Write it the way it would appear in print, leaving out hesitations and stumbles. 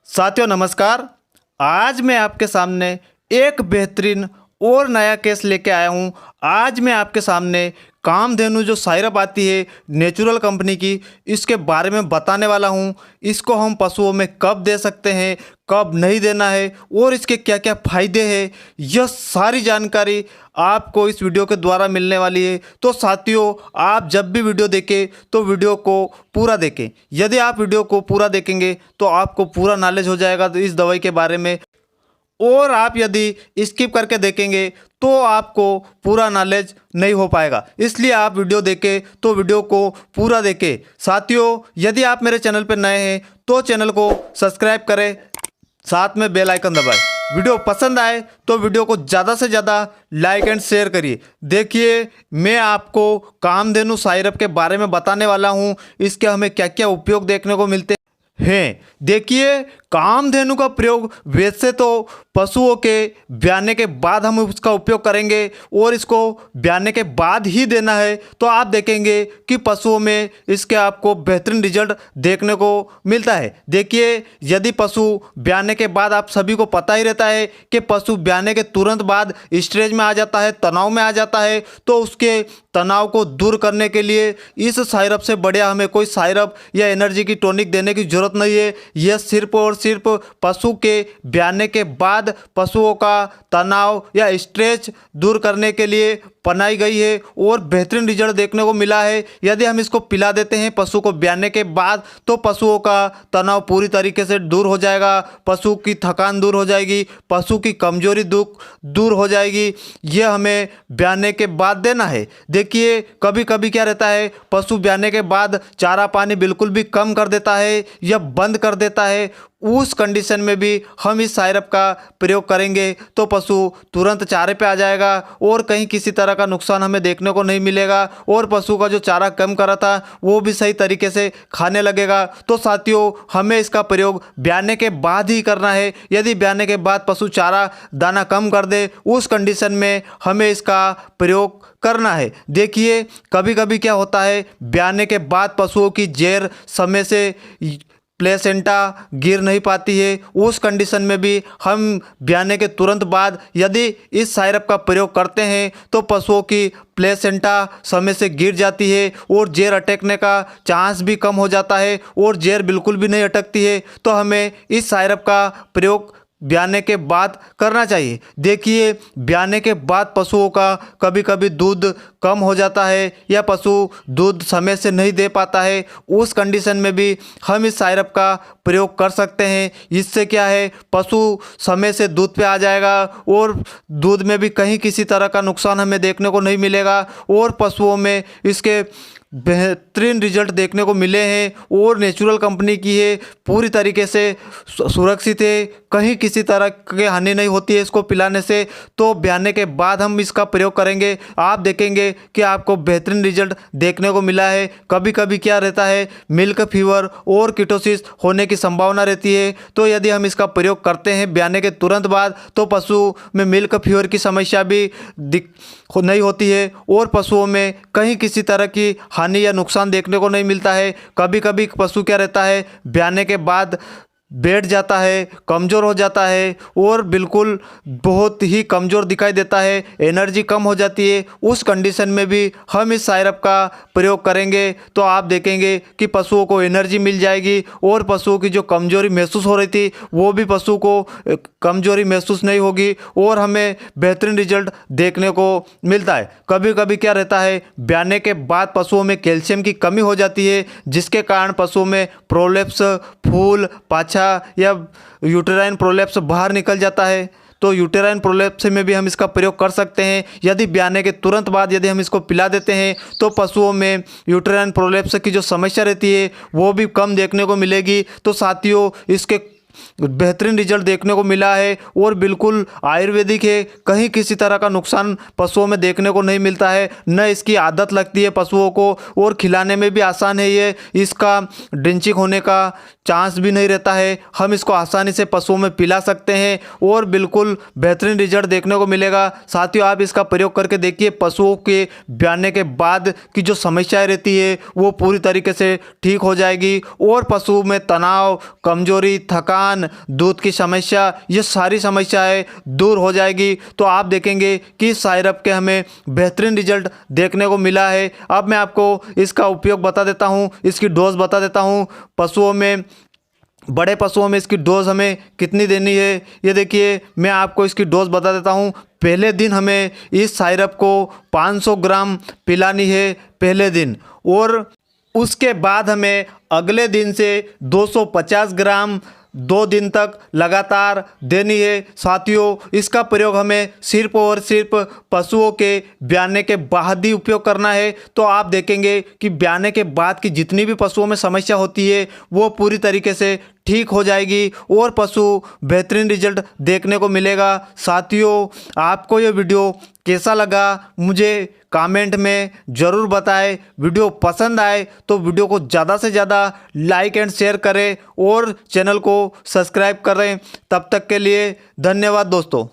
साथियों नमस्कार। आज मैं आपके सामने एक बेहतरीन और नया केस लेके आया हूँ। आज मैं आपके सामने कामधेनु जो सायरप आती है नेचुरल कंपनी की, इसके बारे में बताने वाला हूँ। इसको हम पशुओं में कब दे सकते हैं, कब नहीं देना है और इसके क्या क्या फ़ायदे हैं, यह सारी जानकारी आपको इस वीडियो के द्वारा मिलने वाली है। तो साथियों, आप जब भी वीडियो देखें तो वीडियो को पूरा देखें। यदि आप वीडियो को पूरा देखेंगे तो आपको पूरा नॉलेज हो जाएगा तो इस दवाई के बारे में, और आप यदि स्किप करके देखेंगे तो आपको पूरा नॉलेज नहीं हो पाएगा। इसलिए आप वीडियो देखें तो वीडियो को पूरा देखें। साथियों, यदि आप मेरे चैनल पर नए हैं तो चैनल को सब्सक्राइब करें, साथ में बेल आइकन दबाएं। वीडियो पसंद आए तो वीडियो को ज़्यादा से ज़्यादा लाइक एंड शेयर करिए। देखिए, मैं आपको कामधेनु सायरप के बारे में बताने वाला हूँ। इसके हमें क्या क्या उपयोग देखने को मिलते हैं। देखिए, कामधेनु का प्रयोग वैसे तो पशुओं के ब्याने के बाद हम उसका उपयोग करेंगे और इसको ब्याने के बाद ही देना है, तो आप देखेंगे कि पशुओं में इसके आपको बेहतरीन रिजल्ट देखने को मिलता है। देखिए, यदि पशु ब्याने के बाद, आप सभी को पता ही रहता है कि पशु ब्याने के तुरंत बाद स्ट्रेस में आ जाता है, तनाव में आ जाता है, तो उसके तनाव को दूर करने के लिए इस सायरप से बढ़िया हमें कोई सायरप या एनर्जी की टॉनिक देने की जरूरत नहीं है। यह सिर्फ और सिर्फ पशु के ब्याने के बाद पशुओं का तनाव या स्ट्रेस दूर करने के लिए बनाई गई है और बेहतरीन रिजल्ट देखने को मिला है। यदि हम इसको पिला देते हैं पशु को ब्याने के बाद तो पशुओं का तनाव पूरी तरीके से दूर हो जाएगा, पशु की थकान दूर हो जाएगी, पशु की कमजोरी दूर हो जाएगी। यह हमें ब्याने के बाद देना है। देखिए, कभी कभी क्या रहता है, पशु ब्याने के बाद चारा पानी बिल्कुल भी कम कर देता है या बंद कर देता है। उस कंडीशन में भी हम इस सायरप का प्रयोग करेंगे तो पशु तुरंत चारे पे आ जाएगा और कहीं किसी तरह का नुकसान हमें देखने को नहीं मिलेगा और पशु का जो चारा कम करा था वो भी सही तरीके से खाने लगेगा। तो साथियों, हमें इसका प्रयोग ब्याने के बाद ही करना है। यदि ब्याने के बाद पशु चारा दाना कम कर दे, उस कंडीशन में हमें इसका प्रयोग करना है। देखिए, कभी कभी क्या होता है, ब्याने के बाद पशुओं की जैर समय से प्लेसेंटा गिर नहीं पाती है। उस कंडीशन में भी हम ब्याने के तुरंत बाद यदि इस सायरप का प्रयोग करते हैं तो पशुओं की प्लेसेंटा समय से गिर जाती है और जैर अटकने का चांस भी कम हो जाता है और जैर बिल्कुल भी नहीं अटकती है। तो हमें इस सायरप का प्रयोग ब्याने के बाद करना चाहिए। देखिए, ब्याने के बाद पशुओं का कभी कभी दूध कम हो जाता है या पशु दूध समय से नहीं दे पाता है। उस कंडीशन में भी हम इस सायरप का प्रयोग कर सकते हैं। इससे क्या है, पशु समय से दूध पे आ जाएगा और दूध में भी कहीं किसी तरह का नुकसान हमें देखने को नहीं मिलेगा और पशुओं में इसके बेहतरीन रिजल्ट देखने को मिले हैं और नेचुरल कंपनी की है, पूरी तरीके से सुरक्षित है, कहीं किसी तरह की हानि नहीं होती है इसको पिलाने से। तो ब्याने के बाद हम इसका प्रयोग करेंगे, आप देखेंगे कि आपको बेहतरीन रिजल्ट देखने को मिला है। कभी कभी क्या रहता है, मिल्क फीवर और कीटोसिस होने की संभावना रहती है, तो यदि हम इसका प्रयोग करते हैं ब्याने के तुरंत बाद तो पशु में मिल्क फीवर की समस्या भी नहीं होती है और पशुओं में कहीं किसी तरह की हानि या नुकसान देखने को नहीं मिलता है। कभी कभी पशु क्या रहता है, ब्याने के बाद बैठ जाता है, कमज़ोर हो जाता है और बिल्कुल बहुत ही कमज़ोर दिखाई देता है, एनर्जी कम हो जाती है। उस कंडीशन में भी हम इस सायरप का प्रयोग करेंगे तो आप देखेंगे कि पशुओं को एनर्जी मिल जाएगी और पशुओं की जो कमज़ोरी महसूस हो रही थी वो भी पशु को कमज़ोरी महसूस नहीं होगी और हमें बेहतरीन रिजल्ट देखने को मिलता है। कभी कभी क्या रहता है, ब्याने के बाद पशुओं में कैल्शियम की कमी हो जाती है, जिसके कारण पशुओं में प्रोलेप्स, फूल, पाछा या यूटेराइन प्रोलेप्स बाहर निकल जाता है। तो यूटेराइन प्रोलेप्स में भी हम इसका प्रयोग कर सकते हैं। यदि ब्याने के तुरंत बाद यदि हम इसको पिला देते हैं तो पशुओं में यूटेराइन प्रोलेप्स की जो समस्या रहती है वो भी कम देखने को मिलेगी। तो साथियों, इसके बेहतरीन रिजल्ट देखने को मिला है और बिल्कुल आयुर्वेदिक है, कहीं किसी तरह का नुकसान पशुओं में देखने को नहीं मिलता है, न इसकी आदत लगती है पशुओं को और खिलाने में भी आसान है। ये इसका ड्रिंचिंग होने का चांस भी नहीं रहता है, हम इसको आसानी से पशुओं में पिला सकते हैं और बिल्कुल बेहतरीन रिजल्ट देखने को मिलेगा। साथियों, आप इसका प्रयोग करके देखिए, पशुओं के ब्याने के बाद की जो समस्याएं रहती है वो पूरी तरीके से ठीक हो जाएगी और पशु में तनाव, कमजोरी, थकान थकान, दूध की समस्या, ये सारी समस्याएं दूर हो जाएगी। तो आप देखेंगे कि इस साइरप के हमें बेहतरीन रिजल्ट देखने को मिला है। अब मैं आपको इसका उपयोग बता देता हूँ, इसकी डोज बता देता हूँ। पशुओं में, बड़े पशुओं में इसकी डोज हमें कितनी देनी है, ये देखिए मैं आपको इसकी डोज बता देता हूँ। पहले दिन हमें इस साइरप को 500 ग्राम पिलानी है पहले दिन, और उसके बाद हमें अगले दिन से 250 ग्राम 2 दिन तक लगातार देनी है। साथियों, इसका प्रयोग हमें सिर्फ और सिर्फ पशुओं के ब्याने के बाद ही उपयोग करना है। तो आप देखेंगे कि ब्याने के बाद की जितनी भी पशुओं में समस्या होती है वो पूरी तरीके से ठीक हो जाएगी और पशु बेहतरीन रिजल्ट देखने को मिलेगा। साथियों, आपको ये वीडियो कैसा लगा मुझे कमेंट में ज़रूर बताएं। वीडियो पसंद आए तो वीडियो को ज़्यादा से ज़्यादा लाइक एंड शेयर करें और चैनल को सब्सक्राइब करें। तब तक के लिए धन्यवाद दोस्तों।